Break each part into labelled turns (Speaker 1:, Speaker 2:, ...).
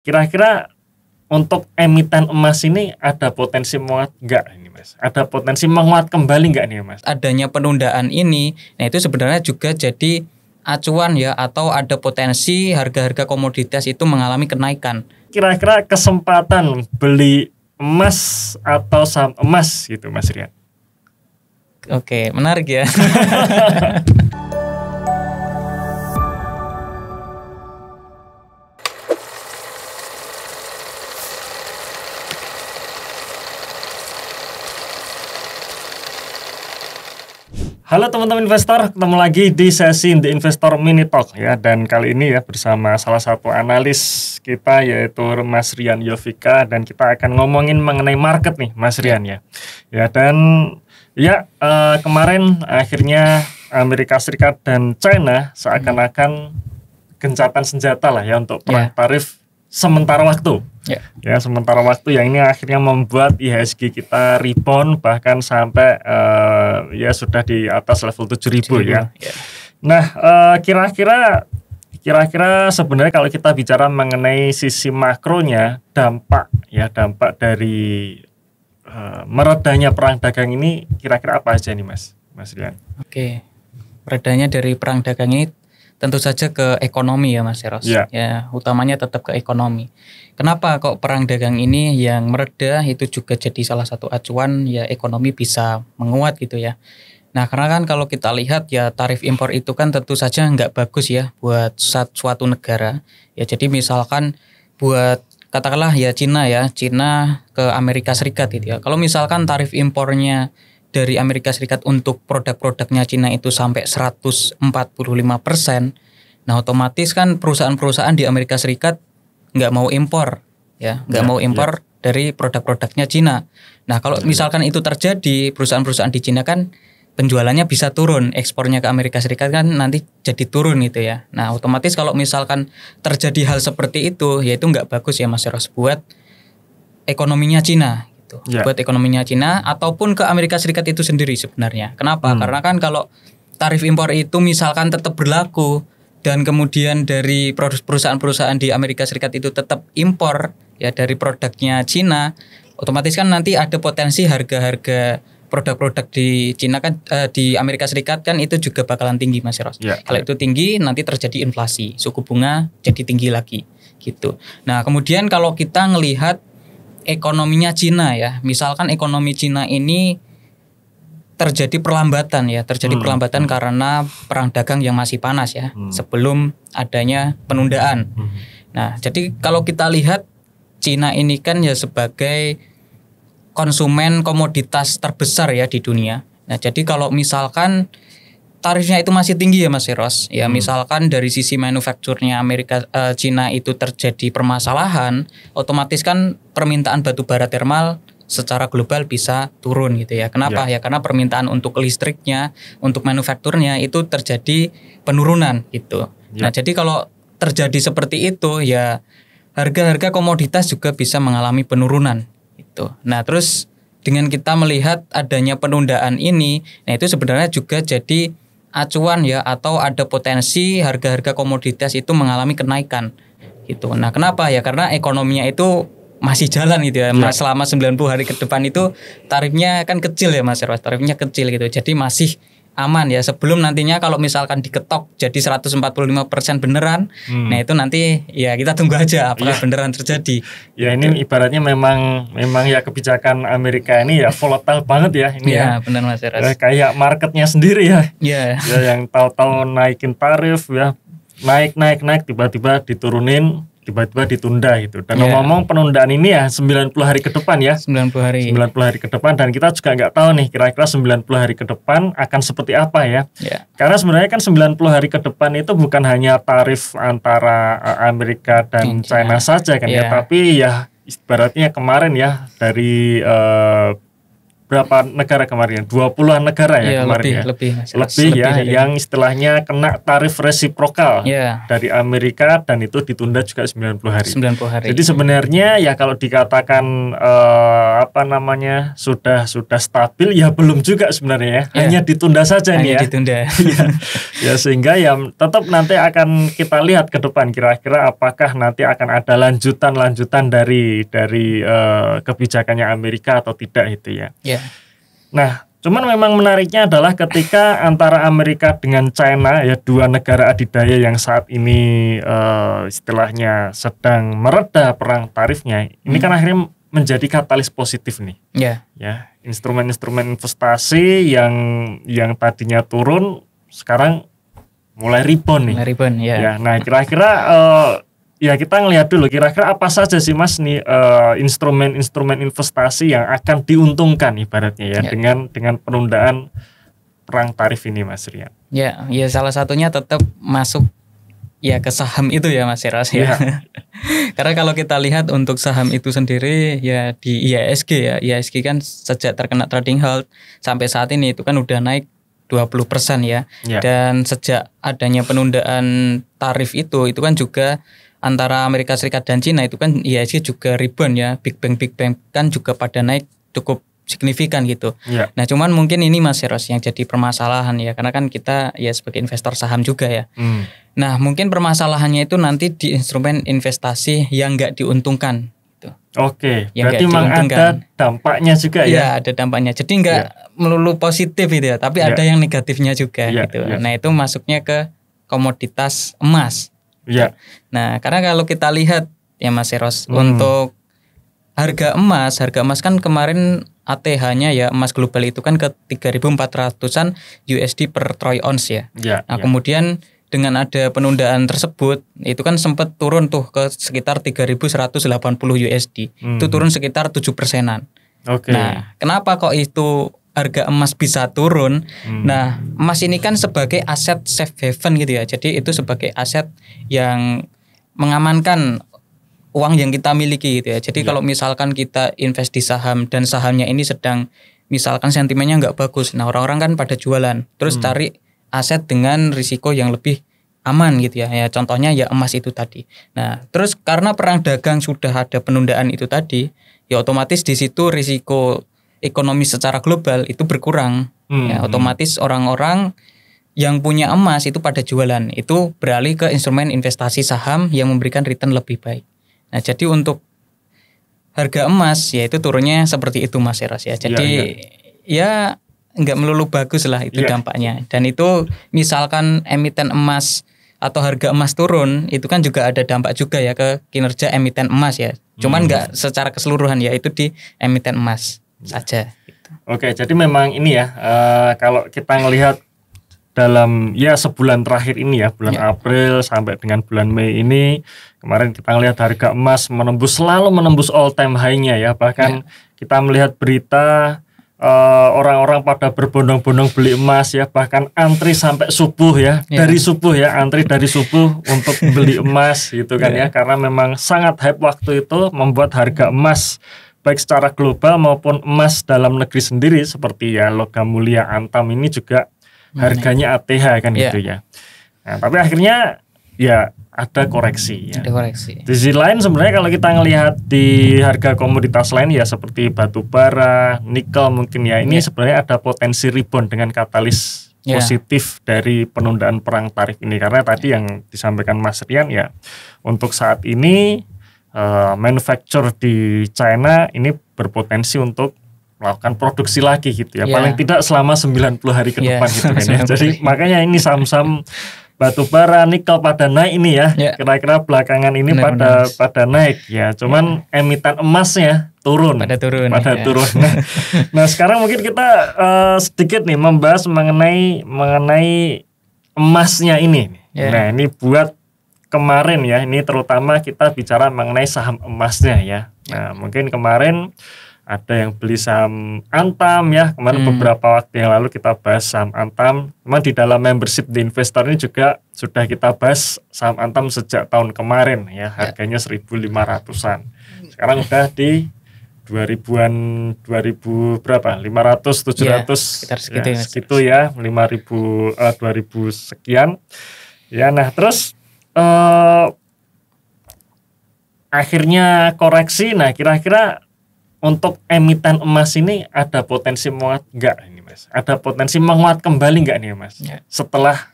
Speaker 1: Kira-kira untuk emiten emas ini ada potensi menguat nggak ini Mas? Ada potensi menguat kembali nggak nih Mas?
Speaker 2: Adanya penundaan ini, nah itu sebenarnya juga jadi acuan ya, atau ada potensi harga-harga komoditas itu mengalami kenaikan.
Speaker 1: Kira-kira kesempatan beli emas atau saham emas gitu Mas Rian?
Speaker 2: Oke, menarik ya.
Speaker 1: Halo teman-teman investor, ketemu lagi di sesi The Investor Mini Talk ya. Dan kali ini ya bersama salah satu analis kita yaitu Mas Rian Yovika, dan kita akan ngomongin mengenai market nih Mas Rian ya. Ya dan ya kemarin akhirnya Amerika Serikat dan China seakan-akan gencatan senjata lah ya untuk perang tarif sementara waktu. Ya sementara waktu yang ini akhirnya membuat IHSG kita rebound bahkan sampai ya sudah di atas level 7.000 ya. Nah kira-kira sebenarnya kalau kita bicara mengenai sisi makronya, dampak dari meredanya perang dagang ini kira-kira apa aja nih Mas Rian?
Speaker 2: Oke, meredanya dari perang dagang ini tentu saja ke ekonomi ya Mas Eros. Ya, utamanya tetap ke ekonomi. Kenapa kok perang dagang ini yang mereda itu juga jadi salah satu acuan ya ekonomi bisa menguat gitu ya. Nah karena kan kalau kita lihat ya tarif impor itu kan tentu saja nggak bagus ya buat suatu negara. Ya jadi misalkan buat katakanlah ya Cina ke Amerika Serikat gitu ya. Kalau misalkan tarif impornya dari Amerika Serikat untuk produk-produknya Cina itu sampai 145%, nah otomatis kan perusahaan-perusahaan di Amerika Serikat nggak mau impor dari produk-produknya Cina. Nah kalau misalkan itu terjadi, perusahaan-perusahaan di Cina kan penjualannya bisa turun, ekspornya ke Amerika Serikat kan nanti jadi turun gitu ya. Nah otomatis kalau misalkan terjadi hal seperti itu, ya itu nggak bagus ya Mas Eros buat ekonominya Cina. Buat ekonominya Cina ataupun ke Amerika Serikat itu sendiri sebenarnya. Kenapa? Karena kan kalau tarif impor itu misalkan tetap berlaku dan kemudian dari perusahaan-perusahaan di Amerika Serikat itu tetap impor ya dari produknya Cina, otomatis kan nanti ada potensi harga-harga produk-produk di Cina kan di Amerika Serikat kan itu juga bakalan tinggi Mas Eros. Kalau itu tinggi nanti terjadi inflasi, suku bunga jadi tinggi lagi gitu. Nah, kemudian kalau kita ngelihat ekonominya Cina ya, misalkan ekonomi Cina ini terjadi perlambatan karena perang dagang yang masih panas ya, sebelum adanya penundaan. Nah, jadi kalau kita lihat Cina ini kan ya sebagai konsumen komoditas terbesar ya di dunia. Nah, jadi kalau misalkan tarifnya itu masih tinggi ya Mas Eros. Ya misalkan dari sisi manufakturnya Cina itu terjadi permasalahan, otomatis kan permintaan batu bara termal secara global bisa turun gitu ya. Kenapa? Ya karena permintaan untuk listriknya, untuk manufakturnya itu terjadi penurunan gitu. Nah, jadi kalau terjadi seperti itu ya harga-harga komoditas juga bisa mengalami penurunan gitu. Nah, terus dengan kita melihat adanya penundaan ini, nah itu sebenarnya juga jadi acuan ya, atau ada potensi harga-harga komoditas itu mengalami kenaikan gitu. Nah kenapa ya, karena ekonominya itu masih jalan gitu ya. Selama 90 hari ke depan itu tarifnya kan kecil ya Mas Erwas, tarifnya kecil gitu, jadi masih aman ya. Sebelum nantinya kalau misalkan diketok jadi 145% beneran, nah itu nanti ya kita tunggu aja apakah beneran terjadi.
Speaker 1: Ya gitu. Ini ibaratnya memang ya kebijakan Amerika ini ya volatile banget ya ini ya.
Speaker 2: Benar Mas Eras.
Speaker 1: Kayak marketnya sendiri ya.
Speaker 2: Ya
Speaker 1: Yang tahu-tahu naikin tarif ya, naik tiba-tiba diturunin, tiba-tiba ditunda gitu. Dan ngomong penundaan ini ya 90 hari ke depan ya. 90 hari ke depan, dan kita juga nggak tahu nih kira-kira 90 hari ke depan akan seperti apa ya. Karena sebenarnya kan 90 hari ke depan itu bukan hanya tarif antara Amerika dan China saja kan ya, tapi ya ibaratnya kemarin ya dari berapa negara kemarin? 20-an negara ya kemarin
Speaker 2: lebih
Speaker 1: ya yang istilahnya kena tarif resiprokal dari Amerika, dan itu ditunda juga 90 hari. Jadi sebenarnya ya kalau dikatakan sudah stabil ya belum juga sebenarnya ya. Hanya ditunda saja nih ya.
Speaker 2: Ditunda.
Speaker 1: Ya sehingga ya tetap nanti akan kita lihat ke depan kira-kira apakah nanti akan ada lanjutan dari kebijakannya Amerika atau tidak itu ya. Nah, cuman memang menariknya adalah ketika antara Amerika dengan China ya, dua negara adidaya yang saat ini istilahnya sedang mereda perang tarifnya, ini kan akhirnya menjadi katalis positif nih. Ya, instrumen-instrumen investasi yang tadinya turun sekarang mulai rebound nih. Ya, nah kira-kira ya kita ngelihat dulu kira-kira apa saja sih Mas nih instrumen-instrumen investasi yang akan diuntungkan ibaratnya ya dengan penundaan perang tarif ini Mas Rian.
Speaker 2: Ya salah satunya tetap masuk ya ke saham itu ya Mas Eros ya. Karena kalau kita lihat untuk saham itu sendiri ya di IHSG kan sejak terkena trading halt sampai saat ini itu kan udah naik 20% ya. Dan sejak adanya penundaan tarif itu kan juga antara Amerika Serikat dan Cina itu kan IHSG juga rebound ya, Big Bank kan juga pada naik cukup signifikan gitu. Nah cuman mungkin ini Mas Eros yang jadi permasalahan ya, karena kan kita ya sebagai investor saham juga ya. Nah mungkin permasalahannya itu nanti di instrumen investasi yang nggak diuntungkan. Gitu.
Speaker 1: Berarti memang ada dampaknya juga ya?
Speaker 2: Iya ada dampaknya, jadi nggak melulu positif gitu ya, tapi ada yang negatifnya juga gitu. Nah itu masuknya ke komoditas emas. Nah, karena kalau kita lihat ya Mas Eros untuk harga emas kan kemarin ATH-nya ya emas global itu kan ke 3.400-an USD per troy ounce ya. Kemudian dengan ada penundaan tersebut itu kan sempat turun tuh ke sekitar 3.180 USD. Itu turun sekitar 7%-an. Nah, kenapa kok itu harga emas bisa turun? Nah, emas ini kan sebagai aset safe haven gitu ya. Jadi itu sebagai aset yang mengamankan uang yang kita miliki gitu ya. Jadi kalau misalkan kita invest di saham dan sahamnya ini sedang misalkan sentimennya nggak bagus, nah orang-orang kan pada jualan, terus cari aset dengan risiko yang lebih aman gitu ya. Ya contohnya ya emas itu tadi. Nah, terus karena perang dagang sudah ada penundaan itu tadi, ya otomatis di situ risiko ekonomi secara global itu berkurang. Ya, otomatis orang-orang yang punya emas itu pada jualan, itu beralih ke instrumen investasi saham yang memberikan return lebih baik. Nah, jadi untuk harga emas ya itu turunnya seperti itu Mas Eros ya. Jadi ya nggak melulu bagus lah itu dampaknya. Dan itu misalkan emiten emas atau harga emas turun, itu kan juga ada dampak juga ya ke kinerja emiten emas ya. Cuman nggak secara keseluruhan ya, itu di emiten emas saja.
Speaker 1: Jadi memang ini ya, kalau kita ngelihat dalam ya sebulan terakhir ini ya, bulan April sampai dengan bulan Mei ini, kemarin kita ngelihat harga emas selalu menembus all time high-nya ya. Bahkan kita melihat berita orang-orang pada berbondong-bondong beli emas ya, bahkan antri sampai subuh ya, dari subuh ya, antri dari subuh untuk beli emas gitu kan ya, karena memang sangat hype waktu itu, membuat harga emas baik secara global maupun emas dalam negeri sendiri seperti ya logam mulia antam ini juga harganya ATH kan gitu ya. Nah, tapi akhirnya ya ada koreksi ya. Di sisi lain sebenarnya kalau kita ngelihat di harga komoditas lain ya seperti batu bara, nikel mungkin ya, ini sebenarnya ada potensi rebound dengan katalis positif dari penundaan perang tarif ini, karena tadi yang disampaikan Mas Rian ya, untuk saat ini manufacture di China ini berpotensi untuk melakukan produksi lagi gitu ya, paling tidak selama 90 hari ke depan gitu kan ya. Jadi makanya ini saham-saham batu bara, nikel pada naik ini ya, kira-kira belakangan ini pada naik ya, cuman emiten emasnya turun. Nah sekarang mungkin kita sedikit nih membahas mengenai emasnya ini. Nah ini buat kemarin ya, ini terutama kita bicara mengenai saham emasnya ya. Nah mungkin kemarin ada yang beli saham Antam ya, kemarin beberapa waktu yang lalu kita bahas saham Antam. Memang di dalam membership di investor ini juga sudah kita bahas saham Antam sejak tahun kemarin ya, harganya 1.500-an. Sekarang udah di 2000-an 2000 berapa 500 700
Speaker 2: ya, sekitar segitu
Speaker 1: ya, segitu ya 2000 sekian ya. Nah terus akhirnya koreksi. Nah kira-kira untuk emiten emas ini ada potensi menguat nggak ini Mas? Ada potensi menguat kembali nggak nih Mas? Ya. Setelah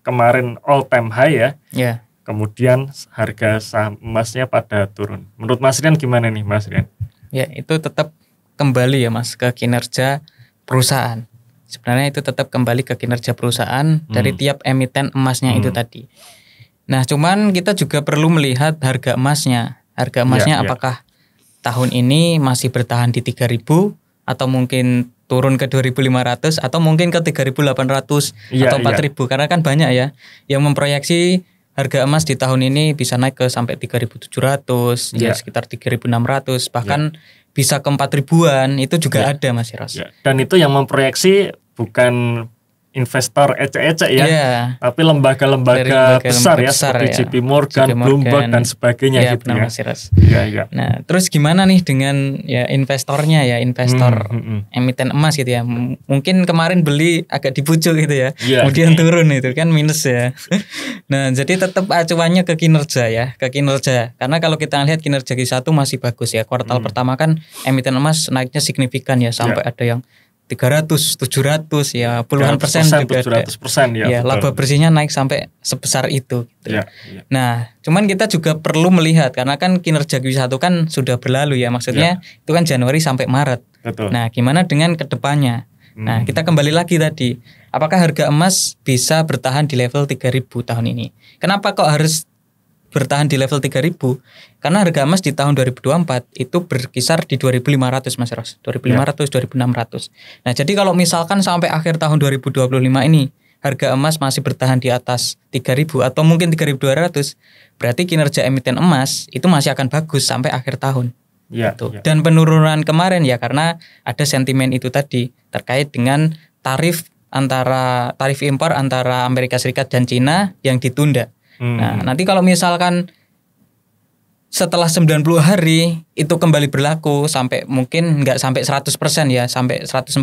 Speaker 1: kemarin all time high ya.
Speaker 2: Ya.
Speaker 1: Kemudian harga saham emasnya pada turun. Menurut Mas Rian gimana nih Mas Rian?
Speaker 2: Ya itu tetap kembali ya Mas ke kinerja perusahaan. Sebenarnya itu tetap kembali ke kinerja perusahaan dari tiap emiten emasnya itu tadi. Nah cuman kita juga perlu melihat harga emasnya. Harga emasnya apakah tahun ini masih bertahan di 3.000 atau mungkin turun ke 2.500 atau mungkin ke 3.800 atau 4.000 karena kan banyak ya yang memproyeksi harga emas di tahun ini bisa naik ke sampai 3.700 ya sekitar 3.600 bahkan bisa ke 4.000-an itu juga ada Mas Eros.
Speaker 1: Dan itu yang memproyeksi bukan investor ecek-ecek ya, tapi lembaga-lembaga besar ya seperti JP Morgan, Bloomberg dan sebagainya gitu
Speaker 2: benar, ya. Nah, terus gimana nih dengan ya investornya ya, investor emiten emas gitu ya. Mungkin kemarin beli agak dipucuk gitu ya. Kemudian turun itu kan minus ya. Nah, jadi tetap acuannya ke kinerja ya, ke kinerja. Karena kalau kita lihat kinerja Q1 masih bagus ya. Kuartal pertama kan emiten emas naiknya signifikan ya sampai ada yang 300, 700 ya puluhan persen juga
Speaker 1: 700%
Speaker 2: ya laba bersihnya naik sampai sebesar itu gitu. Nah cuman kita juga perlu melihat karena kan kinerja Q1 kan sudah berlalu ya maksudnya itu kan Januari sampai Maret.
Speaker 1: Betul.
Speaker 2: Nah gimana dengan kedepannya? Nah kita kembali lagi tadi apakah harga emas bisa bertahan di level 3.000 tahun ini? Kenapa kok harus bertahan di level 3.000 karena harga emas di tahun 2024 itu berkisar di 2.500 Mas Ros, 2.500 2.600. Nah, jadi kalau misalkan sampai akhir tahun 2025 ini harga emas masih bertahan di atas 3.000 atau mungkin 3.200, berarti kinerja emiten emas itu masih akan bagus sampai akhir tahun. Gitu. Dan penurunan kemarin ya karena ada sentimen itu tadi terkait dengan tarif impor antara Amerika Serikat dan Cina yang ditunda. Nah, nanti kalau misalkan setelah 90 hari itu kembali berlaku sampai mungkin nggak sampai 100% ya, sampai 145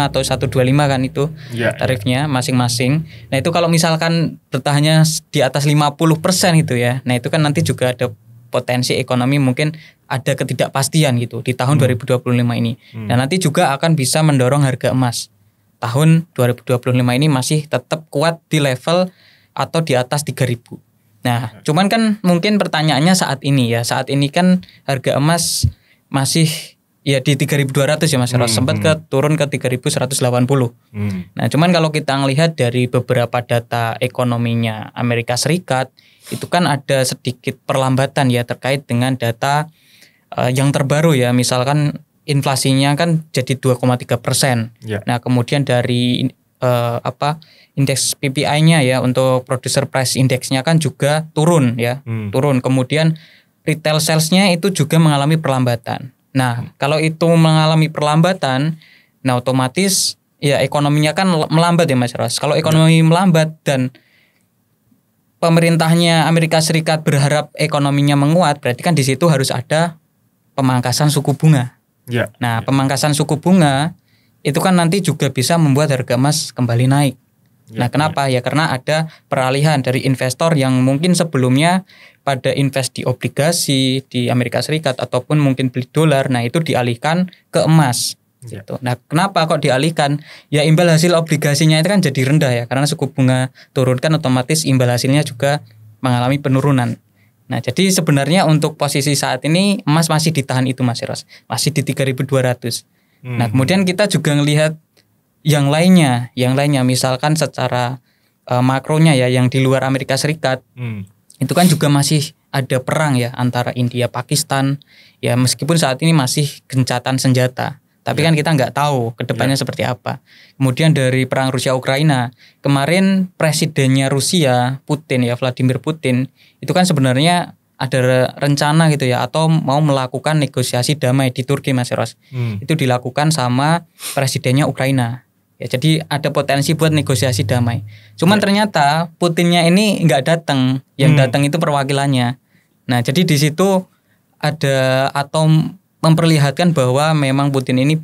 Speaker 2: atau 125 kan itu tarifnya masing-masing. Nah, itu kalau misalkan bertahannya di atas 50% itu ya. Nah, itu kan nanti juga ada potensi ekonomi mungkin ada ketidakpastian gitu di tahun 2025 ini. Dan nanti juga akan bisa mendorong harga emas. Tahun 2025 ini masih tetap kuat di level atau di atas 3.000. Nah, cuman kan mungkin pertanyaannya saat ini kan harga emas masih ya di 3.200 ya Mas Ros, sempat turun ke 3.180. Nah, cuman kalau kita ngelihat dari beberapa data ekonominya Amerika Serikat, itu kan ada sedikit perlambatan ya terkait dengan data yang terbaru ya, misalkan inflasinya kan jadi 2,3%. Nah, kemudian dari indeks PPI-nya ya untuk producer price index-nya kan juga turun ya, turun. Kemudian retail sales-nya itu juga mengalami perlambatan. Nah, kalau itu mengalami perlambatan, nah otomatis ya ekonominya kan melambat ya Mas Ros. Kalau ekonomi melambat dan pemerintahnya Amerika Serikat berharap ekonominya menguat, berarti kan di situ harus ada pemangkasan suku bunga. Nah, pemangkasan suku bunga itu kan nanti juga bisa membuat harga emas kembali naik. Nah, kenapa? Ya karena ada peralihan dari investor yang mungkin sebelumnya pada invest di obligasi di Amerika Serikat ataupun mungkin beli dolar, nah itu dialihkan ke emas. Gitu. Nah, kenapa kok dialihkan? Ya imbal hasil obligasinya itu kan jadi rendah ya, karena suku bunga turun kan otomatis imbal hasilnya juga mengalami penurunan. Nah, jadi sebenarnya untuk posisi saat ini emas masih ditahan itu Mas Eros, masih di 3.200. Nah, kemudian kita juga ngelihat yang lainnya misalkan secara makronya ya yang di luar Amerika Serikat. Itu kan juga masih ada perang ya antara India Pakistan. Ya meskipun saat ini masih gencatan senjata, tapi kan kita nggak tahu kedepannya seperti apa. Kemudian dari perang Rusia Ukraina, kemarin presidennya Rusia, Vladimir Putin, itu kan sebenarnya ada rencana gitu ya atau mau melakukan negosiasi damai di Turki Mas Eros. Itu dilakukan sama presidennya Ukraina. Ya, jadi ada potensi buat negosiasi damai. Cuman ternyata Putinnya ini nggak datang, yang datang itu perwakilannya. Nah, jadi di situ ada atau memperlihatkan bahwa memang Putin ini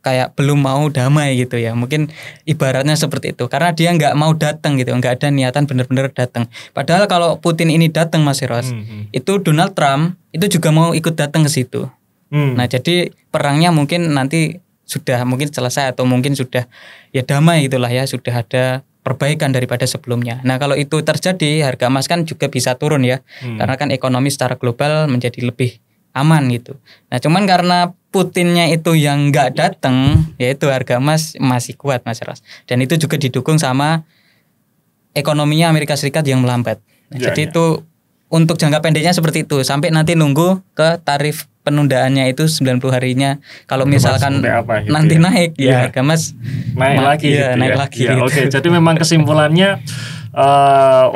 Speaker 2: kayak belum mau damai gitu ya, mungkin ibaratnya seperti itu, karena dia nggak mau datang gitu, nggak ada niatan benar-benar datang. Padahal kalau Putin ini datang Mas Eros, itu Donald Trump itu juga mau ikut datang ke situ. Nah jadi perangnya mungkin nanti sudah mungkin selesai atau mungkin sudah ya damai gitulah ya, sudah ada perbaikan daripada sebelumnya. Nah kalau itu terjadi, harga emas kan juga bisa turun ya, karena kan ekonomi secara global menjadi lebih aman gitu. Nah cuman karena Putinnya itu yang nggak datang, yaitu harga emas masih kuat Mas Ros. Dan itu juga didukung sama ekonominya Amerika Serikat yang melambat. Jadi itu untuk jangka pendeknya seperti itu, sampai nanti nunggu ke tarif penundaannya itu 90 harinya. Kalau misalkan gitu nanti naik ya harga emas
Speaker 1: naik lagi
Speaker 2: ya,
Speaker 1: gitu
Speaker 2: naik
Speaker 1: ya.
Speaker 2: lagi.
Speaker 1: Ya, Oke, jadi memang kesimpulannya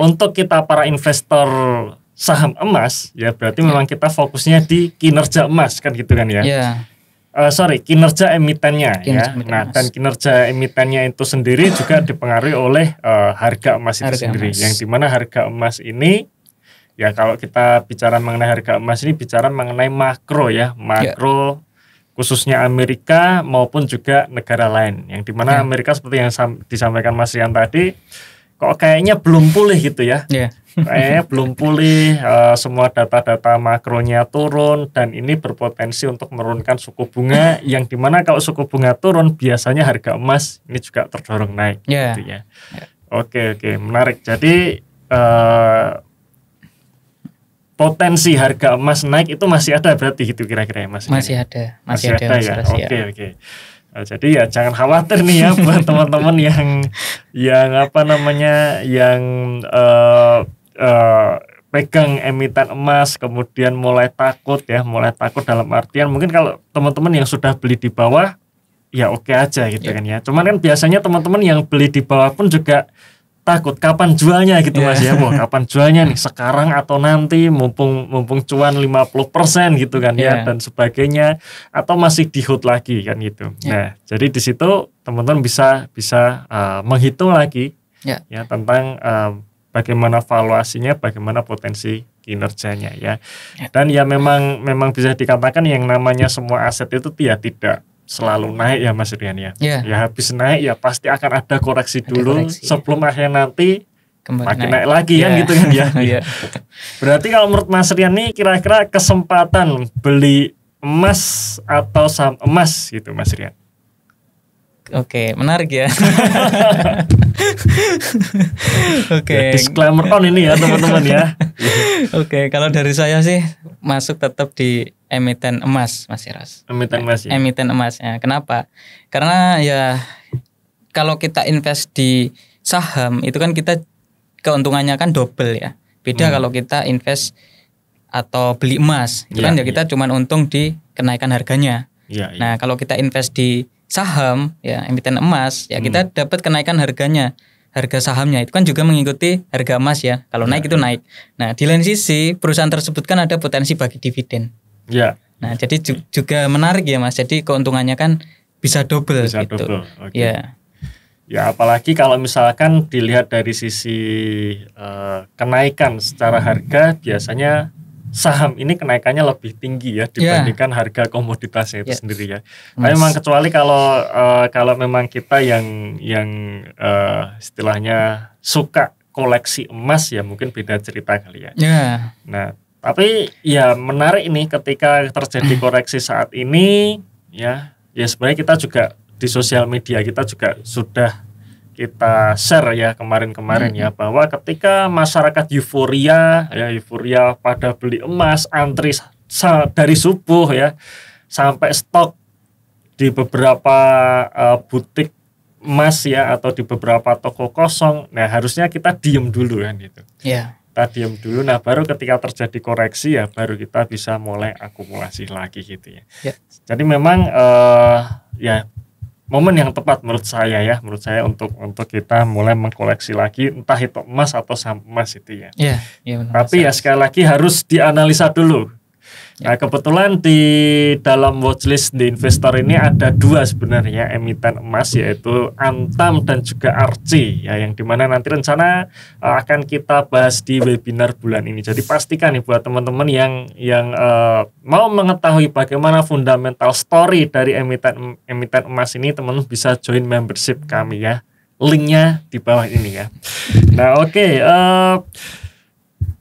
Speaker 1: untuk kita para investor saham emas ya berarti memang kita fokusnya di kinerja emas kan gitu kan ya. Kinerja emitennya ya. Nah, dan kinerja emitennya itu sendiri juga dipengaruhi oleh harga emas itu sendiri. Yang dimana harga emas ini ya kalau kita bicara mengenai harga emas ini bicara mengenai makro ya, makro khususnya Amerika maupun juga negara lain. Yang dimana Amerika seperti yang disampaikan Mas Rian tadi kok kayaknya belum pulih gitu ya. Kayaknya belum pulih, semua data-data makronya turun dan ini berpotensi untuk menurunkan suku bunga yang dimana kalau suku bunga turun biasanya harga emas ini juga terdorong naik gitu ya. Oke, menarik. Jadi potensi harga emas naik itu masih ada berarti gitu kira-kira ya Mas?
Speaker 2: Masih ada
Speaker 1: ya. Oke. Jadi ya jangan khawatir nih ya buat teman-teman yang apa namanya yang pegang emiten emas kemudian mulai takut dalam artian mungkin kalau teman-teman yang sudah beli di bawah ya oke aja gitu kan ya. Cuman kan biasanya teman-teman yang beli di bawah pun juga takut kapan jualnya gitu Mas ya. Wah, kapan jualnya nih, sekarang atau nanti mumpung cuan 50% gitu kan ya dan sebagainya, atau masih di hold lagi kan gitu. Nah, jadi di situ teman-teman bisa menghitung lagi ya tentang bagaimana valuasinya, bagaimana potensi kinerjanya ya. Dan ya memang bisa dikatakan yang namanya semua aset itu tidak selalu naik ya Mas Rian ya. Ya habis naik ya pasti akan ada koreksi dulu sebelum akhirnya nanti makin naik lagi kan gitu kan ya. Berarti kalau menurut Mas Rian nih kira-kira kesempatan beli emas atau saham emas gitu Mas Rian?
Speaker 2: Oke, menarik ya.
Speaker 1: Ya, disclaimer on ini ya teman-teman ya.
Speaker 2: Oke, kalau dari saya sih masuk tetap di emiten emas Mas Iras.
Speaker 1: Emiten emas ya.
Speaker 2: Emiten emas ya. Kenapa? Karena ya kalau kita invest di saham itu kan kita keuntungannya kan double ya. Beda kalau kita invest atau beli emas, itu kan ya kita cuman untung di kenaikan harganya. Nah, kalau kita invest di saham ya emiten emas ya kita dapat kenaikan harganya. Harga sahamnya itu kan juga mengikuti harga emas ya. Kalau naik itu naik. Nah, di lain sisi perusahaan tersebut kan ada potensi bagi dividen. Nah, jadi juga menarik ya Mas. Jadi keuntungannya kan bisa double gitu.
Speaker 1: Ya, apalagi kalau misalkan dilihat dari sisi kenaikan secara harga, biasanya saham ini kenaikannya lebih tinggi ya dibandingkan harga komoditasnya itu sendiri ya. Tapi memang kecuali kalau memang kita yang istilahnya suka koleksi emas ya mungkin beda cerita kali ya. Nah, tapi ya menarik ini ketika terjadi koreksi saat ini ya sebenarnya kita juga di sosial media kita juga sudah kita share ya kemarin ya bahwa ketika masyarakat euforia pada beli emas antri dari subuh ya sampai stok di beberapa butik emas ya atau di beberapa toko kosong. Nah, harusnya kita diem dulu kan gitu. Kita diem dulu, nah baru ketika terjadi koreksi ya baru kita bisa mulai akumulasi lagi gitu ya. Jadi memang ya momen yang tepat menurut saya untuk kita mulai mengkoleksi lagi entah itu emas atau saham emas itu ya. Tapi ya sekali lagi harus dianalisa dulu. Nah, kebetulan di dalam watchlist di investor ini ada dua sebenarnya emiten emas, yaitu Antam dan juga Archie ya, yang dimana nanti rencana akan kita bahas di webinar bulan ini. Jadi pastikan nih buat teman-teman yang mau mengetahui bagaimana fundamental story dari emiten emas ini, teman-teman bisa join membership kami ya. Linknya di bawah ini ya. Nah, oke.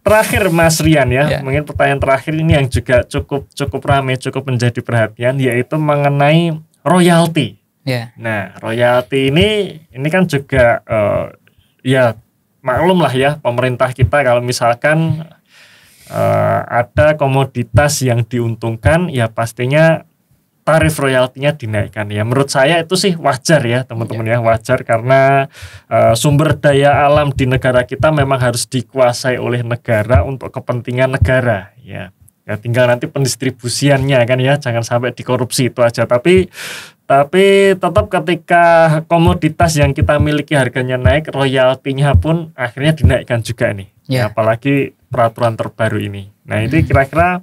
Speaker 1: Terakhir Mas Rian ya, mungkin pertanyaan terakhir ini yang juga cukup ramai, cukup menjadi perhatian, yaitu mengenai royalti. Nah, royalti ini kan juga ya maklum lah ya, pemerintah kita kalau misalkan ada komoditas yang diuntungkan, ya pastinya tarif royaltinya dinaikkan ya. Menurut saya itu sih wajar ya teman-teman ya, wajar karena sumber daya alam di negara kita memang harus dikuasai oleh negara untuk kepentingan negara ya. Ya tinggal nanti pendistribusiannya kan ya, jangan sampai dikorupsi, itu aja. Tapi tetap ketika komoditas yang kita miliki harganya naik, royaltinya pun akhirnya dinaikkan juga nih. Ya, apalagi peraturan terbaru ini. Nah, ini kira-kira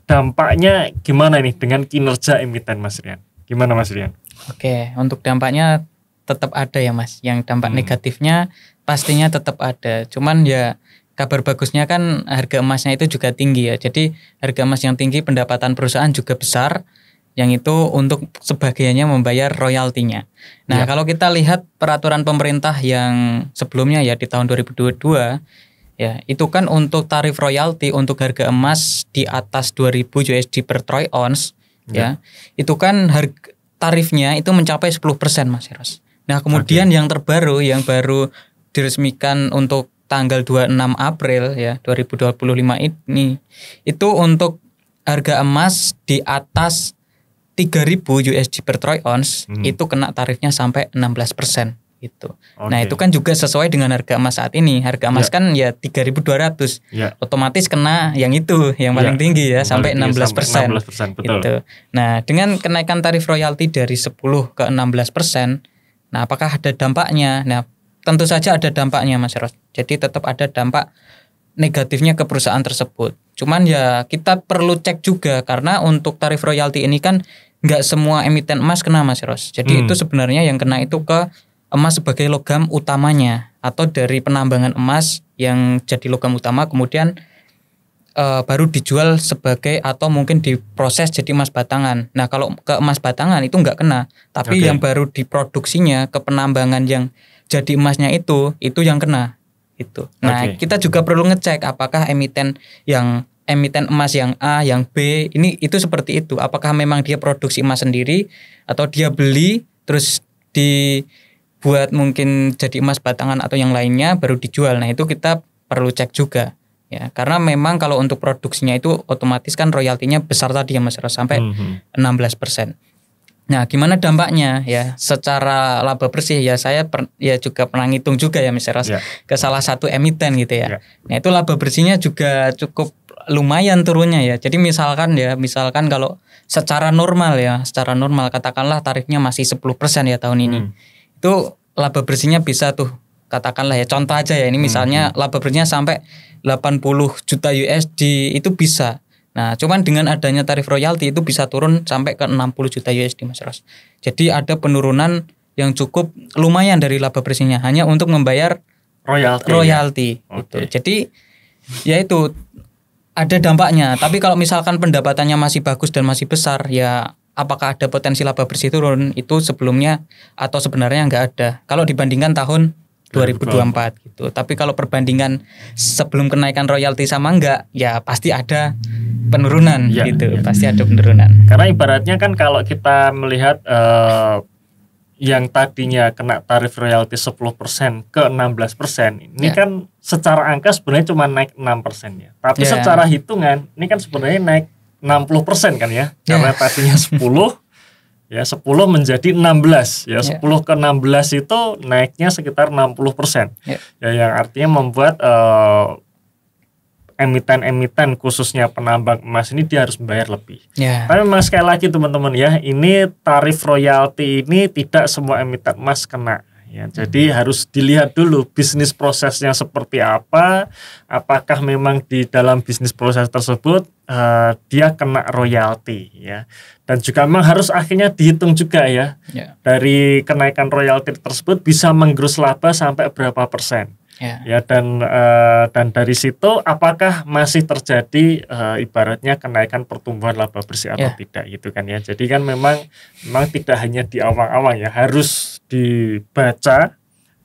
Speaker 1: dampaknya gimana nih dengan kinerja emiten Mas Rian? Gimana Mas Rian?
Speaker 2: Oke, untuk dampaknya tetap ada ya Mas. Yang dampak negatifnya pastinya tetap ada. Cuman ya kabar bagusnya kan harga emasnya itu juga tinggi ya. Jadi harga emas yang tinggi, pendapatan perusahaan juga besar. Yang itu untuk sebagiannya membayar royaltinya. Nah, kalau kita lihat peraturan pemerintah yang sebelumnya ya di tahun 2022 ya, itu kan untuk tarif royalti untuk harga emas di atas 2000 USD per troy ounce ya. Itu kan tarifnya itu mencapai 10% Mas Eros. Nah, kemudian yang terbaru yang baru diresmikan untuk tanggal 26 April ya 2025 ini, itu untuk harga emas di atas 3000 USD per troy ounce itu kena tarifnya sampai 16%. Gitu. Nah, itu kan juga sesuai dengan harga emas saat ini. Harga emas kan ya 3.200. Otomatis kena yang itu, yang paling tinggi ya, sampai 16%.
Speaker 1: Betul.
Speaker 2: Gitu. Nah, dengan kenaikan tarif royalti dari 10 ke 16%, nah apakah ada dampaknya? Nah, tentu saja ada dampaknya Mas Ros. Jadi tetap ada dampak negatifnya ke perusahaan tersebut. Cuman ya kita perlu cek juga, karena untuk tarif royalti ini kan nggak semua emiten emas kena Mas Ros. Jadi itu sebenarnya yang kena itu ke emas sebagai logam utamanya, atau dari penambangan emas yang jadi logam utama kemudian baru dijual sebagai atau mungkin diproses jadi emas batangan. Nah, kalau ke emas batangan itu nggak kena, tapi yang baru diproduksinya ke penambangan yang jadi emasnya itu yang kena itu. Nah, kita juga perlu ngecek apakah emiten emas yang A, yang B itu seperti itu. Apakah memang dia produksi emas sendiri atau dia beli terus dibuat mungkin jadi emas batangan atau yang lainnya baru dijual. Nah, itu kita perlu cek juga. Ya, karena memang kalau untuk produksinya itu otomatis kan royaltinya besar tadi ya Mas Ros, sampai 16%. Nah, gimana dampaknya ya secara laba bersih ya, saya juga pernah ngitung juga ya Mas Ros ke salah satu emiten gitu ya. Nah, itu laba bersihnya juga cukup lumayan turunnya ya. Jadi misalkan kalau secara normal katakanlah tarifnya masih 10% ya tahun ini. Itu laba bersihnya bisa tuh katakanlah ya, contoh aja ya, ini misalnya laba bersihnya sampai 80 juta USD itu bisa. Nah, cuman dengan adanya tarif royalti itu bisa turun sampai ke 60 juta USD Mas Ros. Jadi ada penurunan yang cukup lumayan dari laba bersihnya hanya untuk membayar royalti. Gitu. Jadi ya itu ada dampaknya. Tapi kalau misalkan pendapatannya masih bagus dan masih besar, ya apakah ada potensi laba bersih turun? Itu sebelumnya atau sebenarnya nggak ada kalau dibandingkan tahun 2024 gitu. Tapi kalau perbandingan sebelum kenaikan royalti sama enggak, ya pasti ada penurunan gitu. Pasti ada penurunan.
Speaker 1: Karena ibaratnya kan kalau kita melihat yang tadinya kena tarif royalti 10% ke 16%, ini kan secara angka sebenarnya cuma naik 6% ya. Tapi secara hitungan ini kan sebenarnya naik 60% kan ya. Karena tadinya 10 ya 10 menjadi 16 ya, 10 ke 16 itu naiknya sekitar 60%. Ya, yang artinya membuat emiten-emiten khususnya penambang emas ini dia harus membayar lebih. Tapi memang sekali lagi teman-teman ya, ini tarif royalti ini tidak semua emiten emas kena ya. Jadi harus dilihat dulu bisnis prosesnya seperti apa, apakah memang di dalam bisnis proses tersebut dia kena royalti ya. Dan juga memang harus akhirnya dihitung juga ya. Dari kenaikan royalti tersebut bisa menggerus laba sampai berapa persen. Ya, dan dari situ apakah masih terjadi ibaratnya kenaikan pertumbuhan laba bersih atau tidak gitu kan ya. Jadi kan memang tidak hanya di awang-awang ya, harus dibaca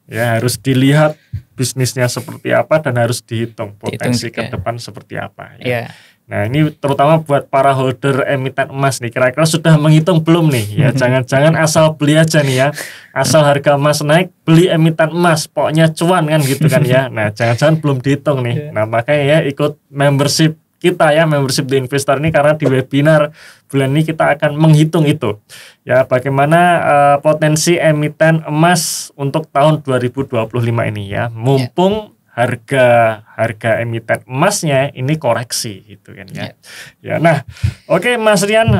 Speaker 1: ya, harus dilihat bisnisnya seperti apa dan harus dihitung potensi ke depan seperti apa ya. Nah, ini terutama buat para holder emiten emas nih, kira-kira sudah menghitung belum nih ya? Jangan-jangan asal beli aja nih ya, asal harga emas naik beli emiten emas, pokoknya cuan kan gitu kan ya. Nah, jangan-jangan belum dihitung nih. Nah, makanya ya ikut membership kita ya, membership The Investor ini, karena di webinar bulan ini kita akan menghitung itu ya, bagaimana potensi emiten emas untuk tahun 2025 ini ya, mumpung harga emiten emasnya ini koreksi gitu kan ya. Ya, nah, oke Mas Rian,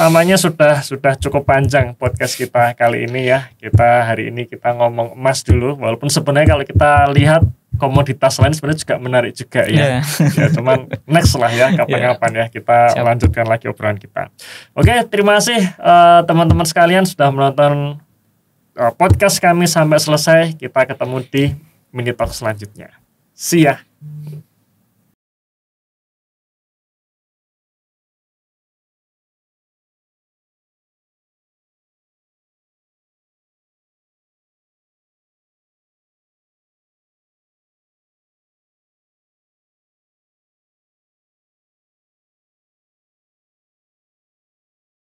Speaker 1: namanya sudah cukup panjang podcast kita kali ini ya. Hari ini kita ngomong emas dulu, walaupun sebenarnya kalau kita lihat komoditas lain sebenarnya juga menarik juga ya. Ya, cuman next lah ya, kapan-kapan ya kita lanjutkan lagi obrolan kita. Oke, terima kasih teman-teman sekalian sudah menonton podcast kami sampai selesai. Kita ketemu di Mini Talk selanjutnya. See ya.